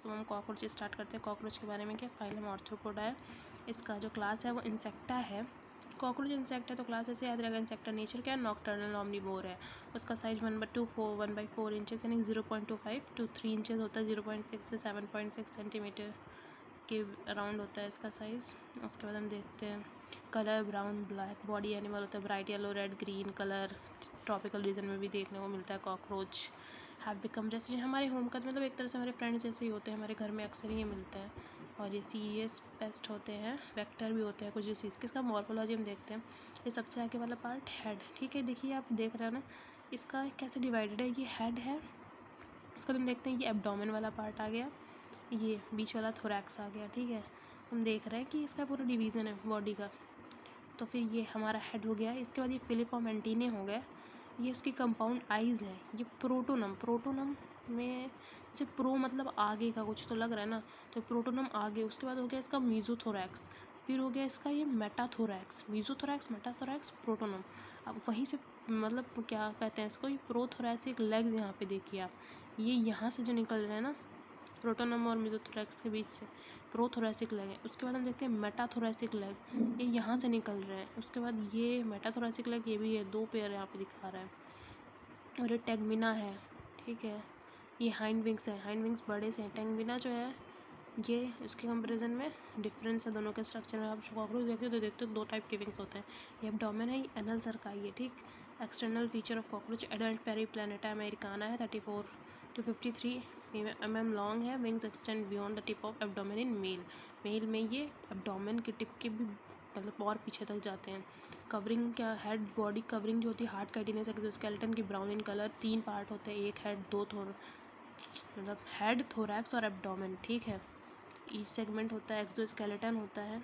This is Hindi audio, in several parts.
तो हम कॉकरोच स्टार्ट करते हैं। कॉकरोच के बारे में क्या, फाइलम आर्थ्रोपोडा है, इसका जो क्लास है वो इंसेक्टा है। कॉकरोच इंसेक्ट है तो क्लास ऐसे याद रहेगा। इंसेक्टा नेचर क्या है, नॉकटर्नल ऑम्निवोर है। उसका साइज 1/4 इंचेस यानी 0.25 to 3 इंचेस होता है। 0.6 से 7.6 सेंटीमीटर के अराउंड होता है इसका साइज़। उसके बाद हम देखते हैं colour brown black, body animal होता है bright yellow red green colour. Tropical region में भी देखने को मिलता है कॉकरोच। हैव बिकम रेसिडेंट, हमारे होम का मतलब एक तरह से हमारे फ्रेंड्स जैसे ही होते हैं, हमारे घर में अक्सर ये मिलता है। और ये सीरियस पेस्ट होते हैं, वेक्टर भी होते हैं कुछ डिसीज़ के। इसका मॉर्फोलॉजी हम देखते हैं। ये सबसे आगे वाला पार्ट हेड, ठीक है, देखिए आप देख रहे हो ना इसका कैसे डिवाइडेड है, ये हेड है। उसका तुम देखते हैं ये एब्डोमेन वाला पार्ट आ गया, ये बीच वाला थोरैक्स आ गया, ठीक है। हम देख रहे हैं कि इसका पूरा डिवीज़न है बॉडी का। तो फिर ये हमारा हेड हो गया। इसके बाद ये फिलिफॉर्म एंटीने हो गए, ये उसकी कंपाउंड आइज़ है। ये प्रोटोनम में जैसे प्रो मतलब आगे का कुछ तो लग रहा है ना, तो प्रोटोनम आगे। उसके बाद हो गया इसका मीजोथोरैक्स, फिर हो गया इसका ये मेटाथोरैक्स। Mesothorax, metathorax, प्रोटोनम। अब वहीं से मतलब क्या कहते हैं इसको, ये प्रोथोरैसिक लेग्स यहाँ पे देखिए आप, ये यहाँ से जो निकल रहे हैं ना प्रोटोनम और मीजोथोरैक्स के बीच से, प्रोथोरैसिक लेग है। उसके बाद हम देखते हैं मेटाथोरैसिक लेग, ये यहाँ से निकल रहे हैं। उसके बाद ये मेटाथोरैसिक लेग ये भी है, 2 पेयर यहाँ पे दिखा रहा है। और ये टेगमिना है, ठीक है। ये हाइंड विंग्स है, हाइंड विंग्स बड़े से हैं। टेगमिना जो है ये इसके कंपेरिजन में डिफरेंस है दोनों के स्ट्रक्चर में। आप कॉकरोच देखते हो 2 टाइप के विंग्स होते हैं, ये एब्डोमेन है, ये एनल सर्काई है, ठीक। External feature of cockroach, adult Periplaneta americana है, 34 to 53 mm लॉन्ग है। Wings extend beyond the tip of abdomen in male में ये एब्डोमेन के टिप के भी मतलब और पीछे तक जाते हैं। कवरिंग क्या, हेड बॉडी कवरिंग जो होती है हार्ड काइटिनस एक्सोस्केलेटन की ब्राउन इन कलर। 3 पार्ट होते हैं, एक हेड 2 मतलब हेड थोरैक्स और एब्डोमेन, ठीक है। ईच सेगमेंट होता है, एक्सोस्केलेटन होता है।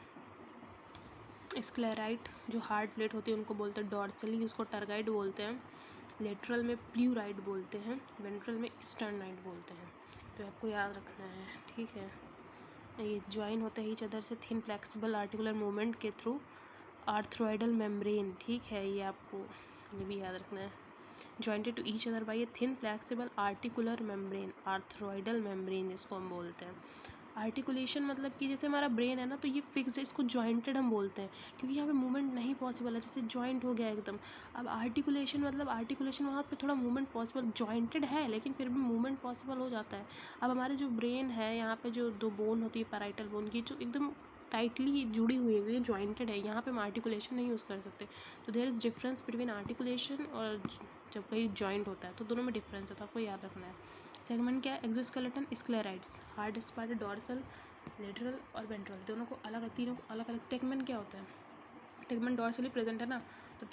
स्क्लेराइट जो हार्ड प्लेट होती है उनको बोलते हैं डॉर्सली, उसको टर्गाइड बोलते हैं। लेटरल में प्लूराइड बोलते हैं, वेंट्रल में स्टर्नाइड बोलते हैं। तो आपको याद रखना है, ठीक है। ये ज्वाइन होते हैं ईच अदर से थिन फ्लेक्सिबल आर्टिकुलर मूवमेंट के थ्रू आर्थ्रोइडल मेम्ब्रेन, ठीक है। ये आपको ये भी याद रखना है। Jointed to each other by a thin flexible articular membrane, arthrodial membrane जिसको हम बोलते हैं। आर्टिकुलेशन मतलब कि जैसे हमारा ब्रेन है ना, तो ये फिक्स है, इसको जॉइंटेड हम बोलते हैं क्योंकि यहाँ पे मूवमेंट नहीं पॉसिबल है, जैसे जॉइंट हो गया एकदम। अब आर्टिकुलेशन मतलब आर्टिकुलेशन वहाँ पे थोड़ा मूवमेंट पॉसिबल, जॉइंटेड है लेकिन फिर भी मूवमेंट पॉसिबल हो जाता है। अब हमारे जो ब्रेन है यहाँ पे जो 2 बोन होती है पैराइटल बोन की, जो एकदम टाइटली जुड़ी हुई है, ये जॉइंटेड है, यहाँ पे हम आर्टिकुलेशन नहीं यूज़ कर सकते। तो there is difference between articulation और जब कहीं जॉइंट होता है, तो दोनों में डिफरेंस है, तो आपको याद रखना है। सेगमेंट क्या है, exoskeleton sclereids, hardest part dorsal lateral और वेंट्रल, दोनों को अलग, तीनों को अलग अलग। टेगमेंट क्या होता है, टेगमेंट डॉर्सली प्रेजेंट है ना, तो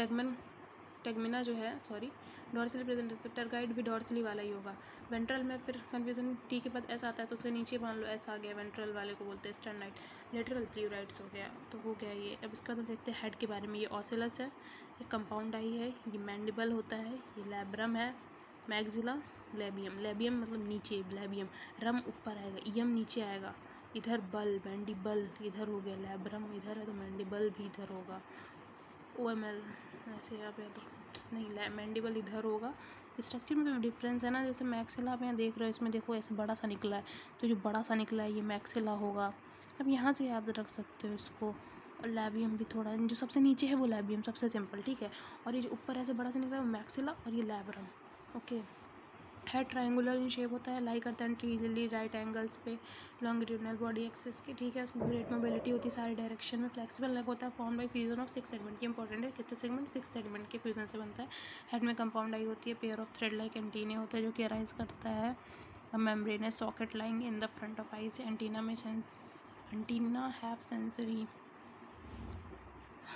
टेगमिना जो है सॉरी डॉर्सली प्रेजेंट है, तो टर्गाइड भी डॉर्सली वाला ही होगा। वेंट्रल में फिर कन्फ्यूजन, टी के बाद ऐसा आता है तो उसके नीचे मान लो ऐसा आ गया, वेंट्रल वाले को बोलते हैं स्टर्नाइड। लेटरल प्लूराइड्स हो गया, तो हो गया ये। अब इसका तो देखते हैं हेड के बारे में। ये ऑसिलस है, ये कंपाउंड आई है, ये मैंडिबल होता है, ये लैब्रम है, मैग्जिला, लेबियम मतलब नीचे, लेबियम, रम ऊपर आएगा, ईयम नीचे आएगा, इधर बल मैंडिबल इधर हो गया, लैब्रम इधर है तो मैंडिबल भी इधर होगा। OML ऐसे आप याद नहीं, मैंडिबल इधर होगा। स्ट्रक्चर में तो डिफरेंस है ना, जैसे मैक्सिला आप यहाँ देख रहे हो, इसमें देखो ऐसे बड़ा सा निकला है, तो जो बड़ा सा निकला है ये मैक्सिला होगा। अब यहाँ से याद रख सकते हो इसको। और लैबियम भी थोड़ा, जो सबसे नीचे है वो लैबियम सबसे सिंपल, ठीक है। और ये जो ऊपर ऐसे बड़ा सा निकला है वो मैक्सिला और ये labrum, okay. Head triangular in shape होता है, लाई करता है एंटीरियरली राइट एंगल्स पे लॉन्गिट्यूडनल बॉडी एक्सिस के, ठीक है। उसमें ग्रेट मोबिलिटी होती है सारी डायरेक्शन में। फ्लेक्सिबल लेग होता है, form by fusion of 6 segment, की इंपॉर्टेंट है, कितने सेगमेंट, 6 सेगमेंट के फ्यूजन से बनता है। हेड में कंपाउंड आई होती है, pair of thread like antennae होता है जो कि अराइज करता है membranes socket lying in the front of eyes. Antenna have sensory,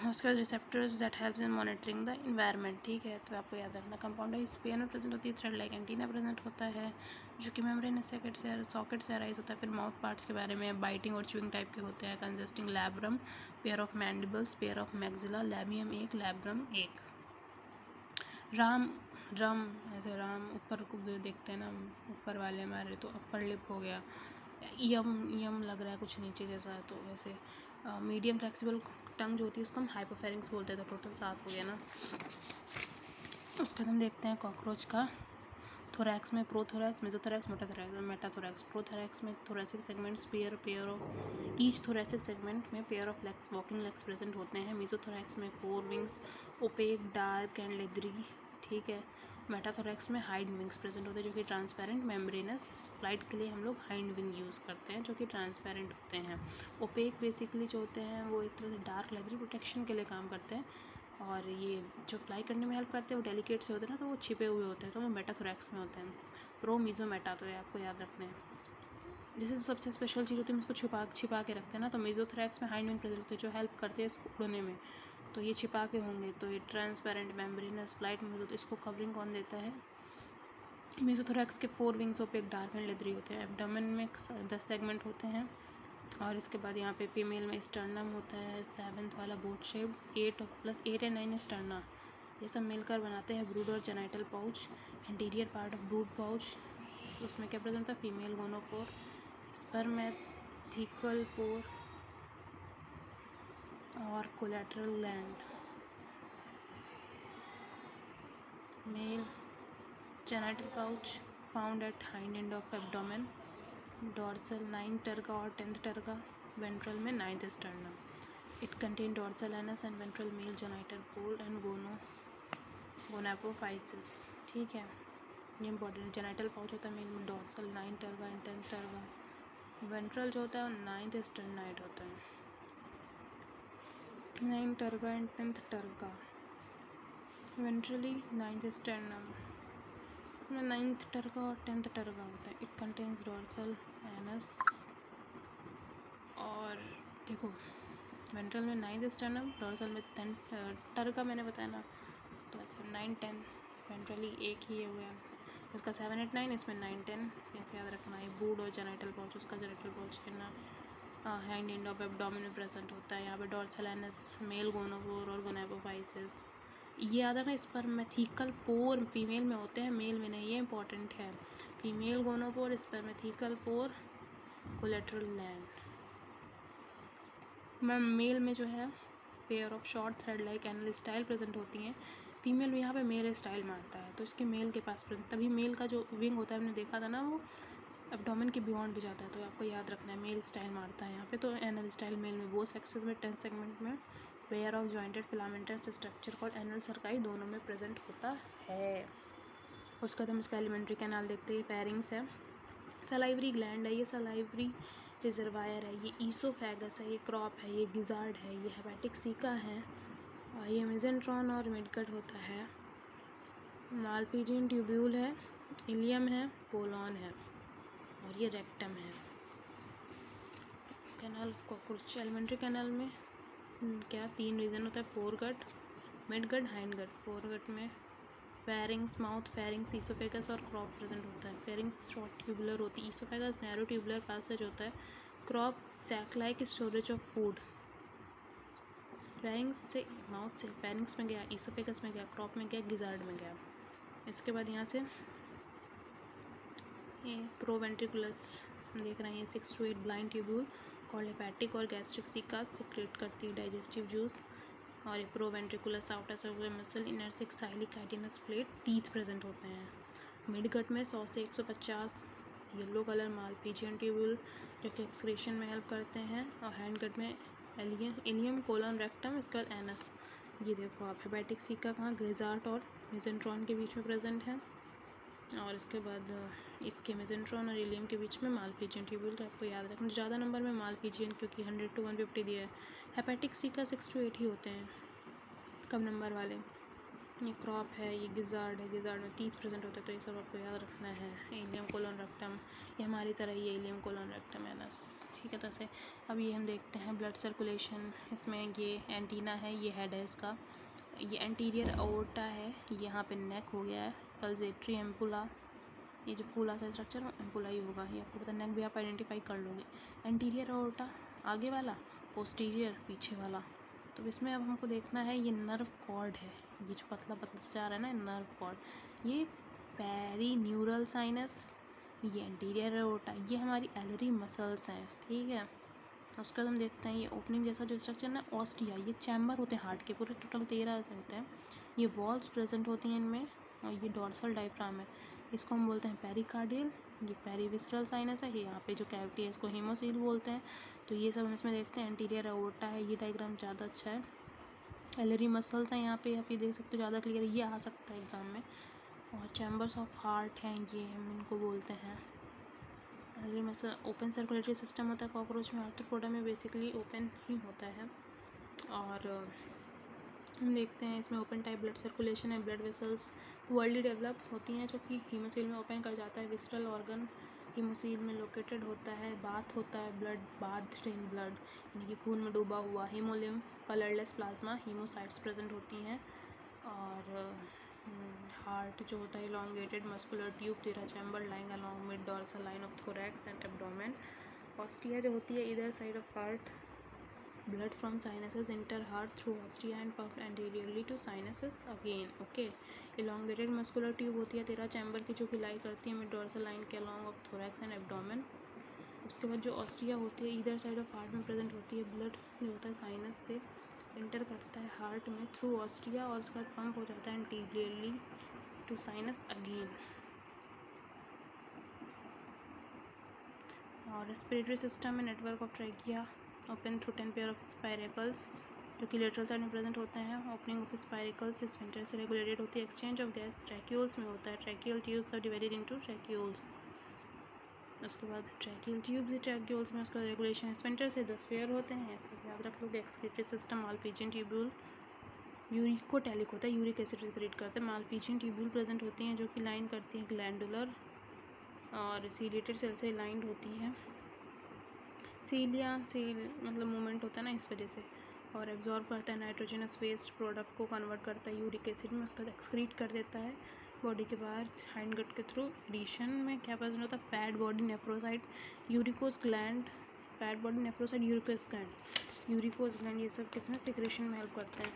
उसके बाद receptors that helps in monitoring the environment, ठीक है। तो आपको याद रखना। कंपाउंड आई स्पेयर में प्रेजेंट होती है, थ्रेड लाइक एंटीना प्रेजेंट होता है जो कि मेम्ब्रेनस सॉकेट से अराइज होता है। फिर माउथ पार्ट्स के बारे में, बाइटिंग और च्यूइंग टाइप के होते हैं। Consisting labrum, pair of mandibles, pair of maxilla, labium एक, लैब्रम एक। ड्रम ऐसे राम ऊपर को देखते हैं ना, ऊपर वाले हमारे तो अपर लिप हो गया। यम लग रहा है कुछ नीचे जैसा है, तो वैसे मीडियम फ्लेक्सिबल टंग जो होती है उसको हम हाइपोफेरिंक्स बोलते हैं। तो टोटल 7 हो गया ना। उसके बाद हम देखते हैं कॉकरोच का थोरैक्स में प्रोथोरैक्स, मेसोथोरैक्स, मेटाथोरैक्स। प्रोथोरैक्स में thoracic segments pair of each thoracic segment में pair of legs walking legs present होते हैं। मेसोथोरैक्स में 4 wings opaque dark and leathery, ठीक है। मेटाथोरैक्स में हाइंड विंग्स प्रेजेंट होते हैं जो कि ट्रांसपेरेंट मेम्ब्रेनस। फ्लाइट के लिए हम लोग हाइंड विंग यूज़ करते हैं जो कि ट्रांसपेरेंट होते हैं। ओपेक बेसिकली जो होते हैं वो एक तरह से डार्क लेदरी प्रोटेक्शन के लिए काम करते हैं, और ये जो फ्लाई करने में हेल्प करते हैं वो डेलिकेट से होते हैं ना, तो वो छिपे हुए होते हैं, तो वो मेटाथोरैक्स में होते हैं। प्रो मीजो मेटा, तो ये आपको याद रखना है। जैसे सबसे स्पेशल चीज़ होती है उसको छिपा के रखते हैं ना, तो मेसोथोरैक्स में हाइंड विंग प्रेजेंट होते हैं जो हेल्प करते हैं इसको उड़ने में, तो ये छिपा के होंगे। तो ये ट्रांसपेरेंट मेम्ब्रेनस फ्लाइट में होते, इसको कवरिंग कौन देता है? मेसोथोरैक्स के 4 wings opaque dark and leathery होते हैं। एब्डोमेन में 10 सेगमेंट होते हैं, और इसके बाद यहाँ पे फीमेल में स्टर्नम होता है 7th वाला बोट शेप, 8 एंड 9 स्टर्ना, ये सब मिलकर बनाते हैं ब्रूड और genital pouch. Interior part of brood pouch, उसमें क्या प्रेजेंट होता है? फीमेल गोनोफोर, स्पर्मेथिकल पोर और collateral gland. Male genital pouch found at hind end of abdomen. Dorsal 9 terga और 10th टर्गा। वेंट्रल में 9th sternum. It contain dorsal anus and ventral male genital pore and gonapophysis, ठीक है। ये इंपॉर्टेंट। जेनाइटल पाउच होता है मेल में dorsal 9 terga and 10th terga. Ventral जो होता है 9th स्टर्नाइड होता है, 9 terga and 10th terga. Ventrally 9th sternum में 9th टर्गा और 10th टर्गा होता है। इट कंटेन्स डॉर्सल एनस, और देखो वेंट्रल में 9th स्टर्नम, डॉर्सल में 10th टर्गा मैंने बताया ना, तो ऐसे 9, 10 वेंट्रली एक ही हो गया। उसका 7, 8, 9, इसमें 9, 10 ऐसे याद रखना है। ब्रूड और जेनाइटल पाउच, उसका जेनाइटल पाउच करना हाइंड एंड ऑफ एब्डोमेन में प्रेजेंट होता है। यहाँ पे डॉर्सल एनस, मेल गोनोफोर और गोनापोफाइसिस, ये याद रखना। स्पर्मेथिकल पोर फीमेल में होते हैं, मेल में नहीं, ये इंपॉर्टेंट है। फीमेल गोनोपोर, स्पर्मेथिकल पोर, कोलेटरल ग्लैंड। मैम मेल में जो है pair of short thread like anal style present होती हैं। फीमेल में यहाँ पे मेल स्टाइल मारता है, तो इसके मेल के पास प्रेजेंट, तभी मेल का जो विंग होता है हमने देखा था ना, वो एब्डोमेन के बियॉन्ड भी जाता है, तो आपको याद रखना है मेल स्टाइल मारता है यहाँ पे। तो एनल स्टाइल मेल में वो सेक्सेस में 10 सेगमेंट में pair of jointed filamentous structure called anal cerci दोनों में प्रेजेंट होता है। उसके बाद हम इसका एलिमेंट्री कैनाल देखते हैं। फेरिंग्स है, सलाइवरी ग्लैंड है, ये सलाइवरी रिजर्वायर है, ये ईसोफेगस है, ये क्रॉप है, ये गिजार्ड है, ये हेपेटिक सीका है, और ये मेसेंट्रॉन और मिडगट होता है। मालपीजियन ट्यूब्यूल है, इलियम है, कोलॉन है, और ये रेक्टम है। कैनाल कुछ एलिमेंट्री कैनाल में क्या 3 रीजन होता है? Foregut, midgut, hindgut. फोरगट में फेरिंग्स, माउथ, फेरिंग्स, ईसोफेगस और क्रॉप प्रेजेंट होता है। फेरिंग्स शॉर्ट ट्यूबुलर होती है, ईसोफेगस नैरो ट्यूबुलर पैसेज होता है, crop sac like storage of food. Pharynx से माउथ से फेरिंग्स में गया, ईसोफेगस में गया, क्रॉप में गया, गिजार्ड में गया। इसके बाद यहाँ से ये प्रोवेंट्रिकुलस देख रहे हैं, 6 to 8 blind tubule called hepatic और गैस्ट्रिक सीका सिक्रेट करती है डाइजेस्टिव जूस। और ये proventriculus outer circular muscle, inner 6 साइलिक काइटिनस प्लेट, टीथ प्रेजेंट होते हैं। मिडगट में 100 से 150 येलो कलर मालपीजियन ट्यूब्यूल जो कि एक्सक्रीशन में हेल्प करते हैं। और हैंडगट में इलियम, कोलन, रेक्टम, इसके बाद एनस। ये देखो आप हेपेटिक सीका कहाँ गिजार्ड और मेसेंट्रॉन के बीच में प्रेजेंट है, और इसके बाद इसके मेसेंट्रॉन और इलियम के बीच में मालपीजियन ट्यूब्यूल। तो आपको याद रखना ज़्यादा नंबर में मालपीजियन, क्योंकि 100 to 150 दिया है। हेपेटिक सीका 6 to 8 ही होते हैं कम नंबर वाले। ये क्रॉप है, ये गिजार्ड है, गिजार्ड में टीथ प्रेजेंट होते हैं, तो ये सब आपको याद रखना है। इलियम, कोलन, रेक्टम, ये हमारी तरह ही है, इलियम, कोलन, रेक्टम, एनस, ठीक है। तो ऐसे अब ये हम देखते हैं ब्लड सर्कुलेशन। इसमें ये एंटीना है, ये हेड है इसका, ये एंटीरियर अओर्टा है, यहाँ पे नेक हो गया है, पल्जेटरी एम्पुला, ये जो फूला सा स्ट्रक्चर है एम्पुला ही होगा, ये आपको पता, नेक भी आप आइडेंटिफाई कर लोगे। एंटीरियर अओर्टा आगे वाला, पोस्टीरियर पीछे वाला। तो इसमें अब हमको देखना है ये नर्व कॉर्ड है, ये जो पतला पतला जा रहा है ना, नर्व कॉर्ड, ये पेरीन्यूरल साइनस, ये एंटीरियर अओर्टा, ये हमारी एलरी मसल्स हैं, ठीक है। उसके बाद हम देखते हैं ये ओपनिंग जैसा जो स्ट्रक्चर ना, ऑस्टिया, ये चैम्बर होते हैं हार्ट के, पूरे टोटल 13 होते हैं। ये वॉल्स प्रेजेंट होती हैं इनमें, और ये डॉर्सल डायफ्राम है, इसको हम बोलते हैं पेरिकार्डियल। ये पेरीविसरल साइनस है, ये यहाँ पे जो कैविटी है इसको हीमोसील बोलते हैं। तो ये सब हम इसमें देखते हैं। एंटीरियर अओर्टा है, ये डायग्राम ज़्यादा अच्छा है। एलरी मसल्स हैं यहाँ पे, आप ये देख सकते हो, ज़्यादा क्लियर, ये आ सकता है एग्जाम में। और चैम्बर्स ऑफ हार्ट हैं, ये हम इनको बोलते हैं। एलरी मसल ओपन सर्कुलेटरी सिस्टम होता है कॉकरोच में, आर्थ्रोपोडा में बेसिकली ओपन ही होता है। और हम देखते हैं इसमें ओपन टाइप ब्लड सर्कुलेशन है, ब्लड वेसल्स वर्ल्डली डेवलप होती हैं, जो कि हीमोसील में ओपन कर जाता है। विस्ट्रल ऑर्गन हीमोसील में लोकेटेड होता है। बाथ होता है, ब्लड बाथ इन ब्लड, यानी कि खून में डूबा हुआ। हीमोलिम्फ कलरलेस प्लाज्मा हीमोसाइट्स प्रेजेंट होती हैं। और हार्ट जो होता है elongated muscular tube, 13 chamber lying along mid dorsal line of thorax and abdomen. Ostia जो होती है इधर side of heart, blood from sinuses enter heart through ostia and pumped anteriorly to sinuses again. Okay, elongated muscular tube होती है 13 चैम्बर की, जो कि लाई करती है मिड डॉर्सल लाइन के along of thorax and abdomen. उसके बाद जो ऑस्टिया होती है इधर साइड ऑफ हार्ट में प्रेजेंट होती है। ब्लड जो होता है साइनस से इंटर करता है हार्ट में थ्रू ऑस्टिया, और उसके बाद पंप हो जाता है एंटीरियरली टू साइनस अगेन। और रेस्पिरेटरी सिस्टम में network of trachea open through 10 pair of spiracles, जो कि लेटरल साइड में प्रेजेंट होते हैं। ओपनिंग ऑफ स्पाइरेकल्स स्फिंक्टर से रेगुलेटेड होती है। एक्सचेंज ऑफ गैस ट्रैक्यूल्स में होता है। Tracheal tubes are divided into tracheoles. उसके बाद ट्रैकियल ट्यूब्स ट्रैक्यूल्स में उसका रेगुलेशन स्फिंक्टर से 10 पेयर होते हैं, ऐसे याद रख लोगे। Excretory system Malpighian tubule uricotelic होता है, यूरिक एसिड सिक्रेट करते हैं। मालफिजियन ट्यूब्यूल प्रेजेंट होती हैं, जो कि लाइन करती हैं ग्लैंडुलर और सीलिएटेड सेल से लाइंड होती हैं। सीलिया सील मतलब मूवमेंट होता है ना, इस वजह से। और एब्जॉर्ब करता है नाइट्रोजनस वेस्ट प्रोडक्ट को, कन्वर्ट करता है यूरिक एसिड में, उसका एक्सक्रीट कर देता है बॉडी के बाहर हाइंडगट के थ्रू। एडिशन में क्या प्रेजेंट होता है? Fat body nephrocyte uricose gland, fat body nephrocyte uricose gland, ये सब किसमें सिक्रेशन में हेल्प करते हैं।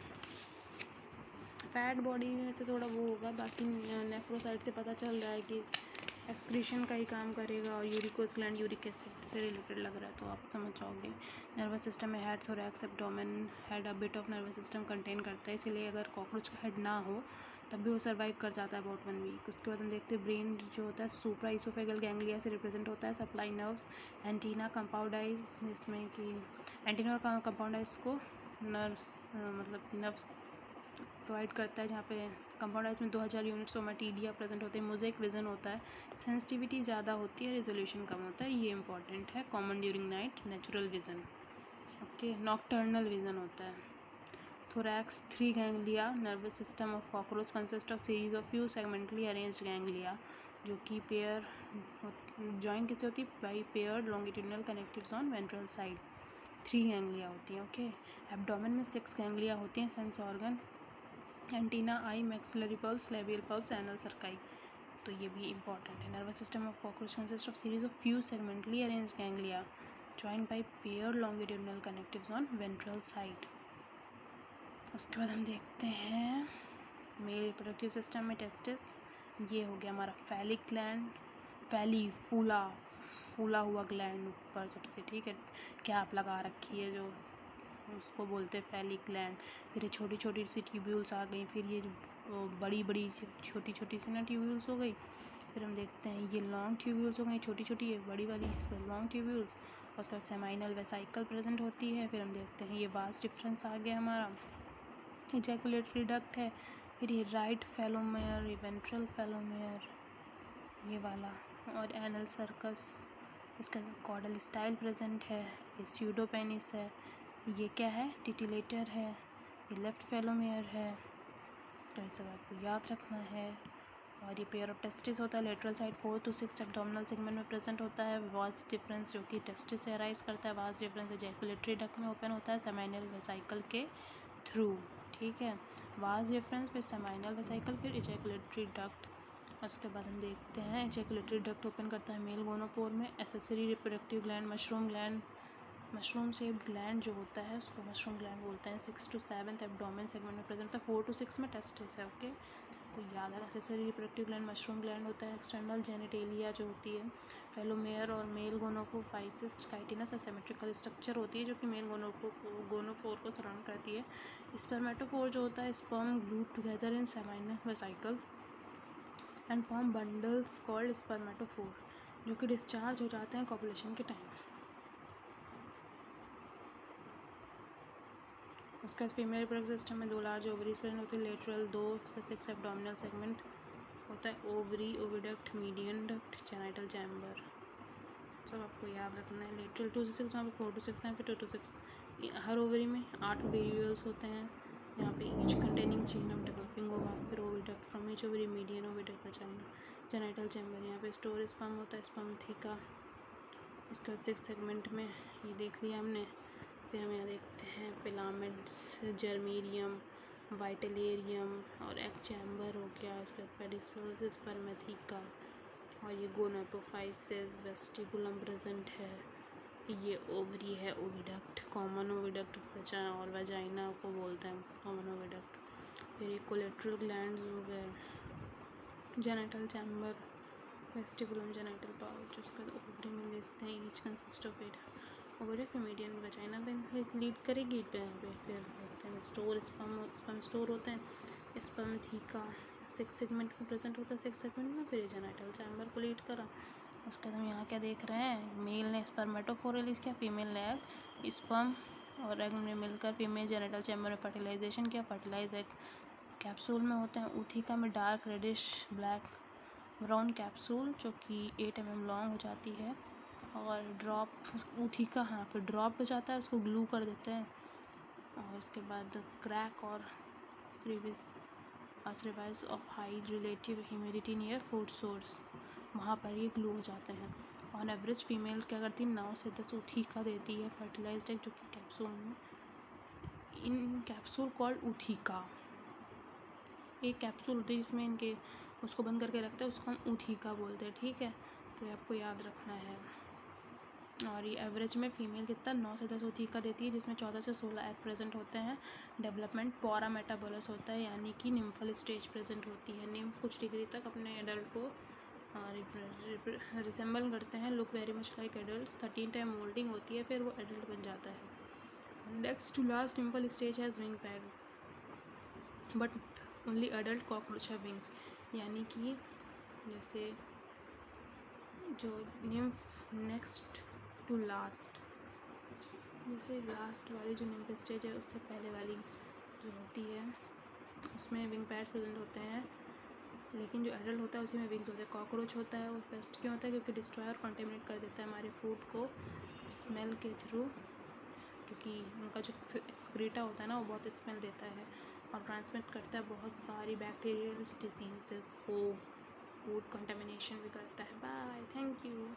फैट बॉडी में से थोड़ा वो होगा, बाकी नेफ्रोसाइट से पता चल रहा है कि एक्सक्रीशन का ही काम करेगा। और यूरिकोस ग्लैंड यूरिक एसिड से रिलेटेड लग रहा है, तो आप समझ जाओगे। नर्वस सिस्टम में head, thorax, abdomen. Head a bit of nervous system contain करता है, इसीलिए अगर कॉकरोच का हेड ना हो तब भी वो सर्वाइव कर जाता है अबाउट 1 वीक। उसके बाद हम देखते हैं ब्रेन जो होता है सुप्रा इसोफेगल गैंग्लिया से रिप्रेजेंट होता है। सप्लाई नर्व्स, एंटीना कंपाउंडाइज, जिसमें कि एंटीना और कंपाउंडाइज को नर्व्स प्रोवाइड करता है, जहाँ पे कंपाउंडाइज में 2000 यूनिट्स ओमेटिडिया प्रेजेंट होते हैं। मोज़ेक विजन होता है, सेंसिटिविटी ज़्यादा होती है, रेजोल्यूशन कम होता है, ये इंपॉर्टेंट है। Common during night, natural vision. Okay, nocturnal vision होता है। Thorax 3 ganglia, nervous system of cockroach consist of series of few segmentally arranged ganglia, जो कि पेयर जॉइन किससे होती है? By paired longitudinal connectives on ventral side. 3 ganglia होती हैं। ओके, एब्डोमेन में 6 गैंग्लिया होती हैं। सेंस ऑर्गन, एंटीना, आई, मैक्सिलरी पल्ब्स, लेबियल पल्ब्स, एनल सर्काई, तो ये भी इंपॉर्टेंट है। Nervous system of cockroach consist of series of few segmentally arranged ganglia joined by paired longitudinal connectives on ventral side. उसके बाद हम देखते हैं मेल रिप्रोडक्टिव सिस्टम में टेस्टिस, ये हो गया हमारा फैलिक ग्लैंड, फूला हुआ ग्लैंड ऊपर सबसे, ठीक है, कैप लगा रखी है जो, उसको बोलते हैं फैलिक ग्लैंड। फिर ये छोटी छोटी सी ट्यूब्यूल्स आ गई, फिर ये बड़ी बड़ी छोटी छोटी सी ना ट्यूब्यूल्स हो गई। फिर हम देखते हैं ये लॉन्ग ट्यूब्यूल्स हो गई, छोटी छोटी ये बड़ी वाली, इसको लॉन्ग ट्यूब्यूल्स। उसके बाद सेमाइनल वेसाइकल प्रेजेंट होती है। फिर हम देखते हैं ये वास्ट डिफरेंस आ गया हमारा, इजैकुलेटरी डक्ट है। फिर ये राइट फेलोमेयर, ये वेंट्रल फेलोमेयर, ये वाला, और एनल सर्कस, इसका कॉर्डल स्टाइल प्रेजेंट है। ये स्यूडोपेनिस है, ये क्या है? टिटिलेटर है। ये लेफ्ट फेलोमेयर है, तो ये सब आपको याद रखना है। और ये पेयर ऑफ टेस्टिस होता है, lateral side 4 to 6 abdominal segment में प्रेजेंट होता है। वास्ट डिफरेंस जो कि टेस्टिस से अराइज करता है, वास्ट डिफरेंस इजैकुलेटरी डक्ट में ओपन होता है सेमाइनल वेसाइकल के थ्रू, ठीक है। वास्ट डिफरेंस, फिर सेमाइनल वेसाइकल, फिर इजैकुलेटरी डक्ट। उसके बाद हम देखते हैं इजैकुलेटरी डक्ट ओपन करता है मेल गोनोपोर में। Accessory reproductive gland, mushroom shaped gland जो होता है उसको मशरूम ग्लैंड बोलते हैं। 6 to 7 एब्डोमेन सेगमेंट में प्रेजेंट होता है। 4 to 6 में टेस्टिस है। ओके, को याद है। Accessory reproductive gland mushroom gland होता है। एक्सटर्नल जेनिटेलिया जो होती है फेलोमेयर और मेल गोनोफोफाइसिस काइटिनस असिमेट्रिकल स्ट्रक्चर होती है, जो कि मेल गोनोफोर को सराउंड करती है। स्पर्मेटोफोर जो होता है sperm glued together in seminal vesicle. And form bundles called spermatophore, जो कि डिस्चार्ज हो जाते हैं कॉपुलेशन के टाइम। उसका फीमेल रिप्रोडक्टिव सिस्टम में 2 लार्ज ओवरीज प्रेजेंट होती है, लेटरल 2 से 6 एब्डोमिनल सेगमेंट होता है, ovary, oviduct, median duct, genital chamber, सब आपको याद रखना है। लेटरल 2 से 6, वहाँ पे 4 to 6 है, फिर 2 to 6। हर ओवरी में 8 वेरिएबल्स होते हैं, यहाँ पे each containing chain of developing ओवा, फिर oviduct from each ovary, median oviduct, vagina, genital chamber, यहाँ पे स्टोर स्पर्म होता है, स्पर्म थीका। इसके बाद 6 सेगमेंट में ये देख लिया हमने। फिर हम यहाँ देखते हैं फिलामेंट्स, जर्मेरियम, वाइटलेरियम और एग चैम्बर हो गया। उसके बाद पेडिसोस, स्पर्मेथिका, और ये गोनापोफाइसिस, वेस्टिबुलम प्रेजेंट है। ये ओवरी है, ओविडक्ट, कॉमन ओविडक्ट और वजाइना को बोलते हैं कॉमन ओविडक्ट। फिर ये कोलेट्रल ग्लैंड हो गए, जेनिटल चैम्बर, वेस्टिबुलम, जेनिटल पाउच। उसके बाद ओवरी में देखते हैं each consist of 8 oviduct, median vagina पे लीड करेगी पे यहाँ पे। फिर देखते हैं स्टोर स्पर्म स्टोर होते हैं, स्पर्म थीका 6 सेगमेंट में प्रेजेंट होता है, 6 सेगमेंट में। फिर जेनिटल चैम्बर को लीड करा। उसके बाद हम यहाँ क्या देख रहे हैं, मेल ने स्पर्मेटोफोर रिलीज किया, फीमेल ने एग, स्पर्म और एग में मिलकर फीमेल जेनिटल चैम्बर में फर्टिलाइजेशन किया। फर्टिलाइज एग कैप्सूल में होते हैं, ऊथिका में dark reddish black brown capsule जो कि 8 mm लॉन्ग हो जाती है, और ड्रॉप ऊथिका, हाँ फिर ड्रॉप हो जाता है, उसको ग्लू कर देते हैं। और उसके बाद क्रैक और revise of high relative humidity near food source, वहाँ पर ये ग्लू हो जाते हैं। ऑन एवरेज फीमेल क्या करती है, 9 से 10 ऊथिका देती है फर्टिलाइज्ड एग, जो कि कैप्सूल में, इन कैप्सूल कॉल्ड ऊथिका। एक कैप्सूल होती है जिसमें इनके उसको बंद करके रखते हैं, उसको हम ऊथिका बोलते हैं, ठीक है। तो ये आपको याद रखना है। और ये एवरेज में फीमेल कितना 9 से 10 ऊथिका देती है, जिसमें 14 से 16 एग प्रेजेंट होते हैं। डेवलपमेंट पॉरा मेटाबोलस होता है, यानी कि निम्फल स्टेज प्रेजेंट होती है। निम्फ कुछ डिग्री तक अपने एडल्ट को रिसेंबल करते हैं, look very much like adult. 13 time moulding होती है, फिर वो एडल्ट बन जाता है। Next to last nymphal stage has wing pad, but only adult cockroach है विंग्स, यानी कि जैसे जो निम्फ नेक्स्ट टू लास्ट, जैसे लास्ट वाली जो निम्फ स्टेज है उससे पहले वाली जो होती है उसमें विंग पैड प्रेजेंट होते हैं, लेकिन जो एडल्ट होता है उसी में विंग्स होते हैं। कॉकरोच होता है वो पेस्ट क्यों होता है, क्योंकि डिस्ट्रॉय और कंटेमिनेट कर देता है हमारे फूड को स्मेल के थ्रू, क्योंकि उनका जो एक्सक्रीटा होता है ना वो बहुत स्मेल देता है और ट्रांसमिट करता है बहुत सारी बैक्टीरियल डिजीजेस को, फूड कंटेमिनेशन भी करता है। Bye, thank you.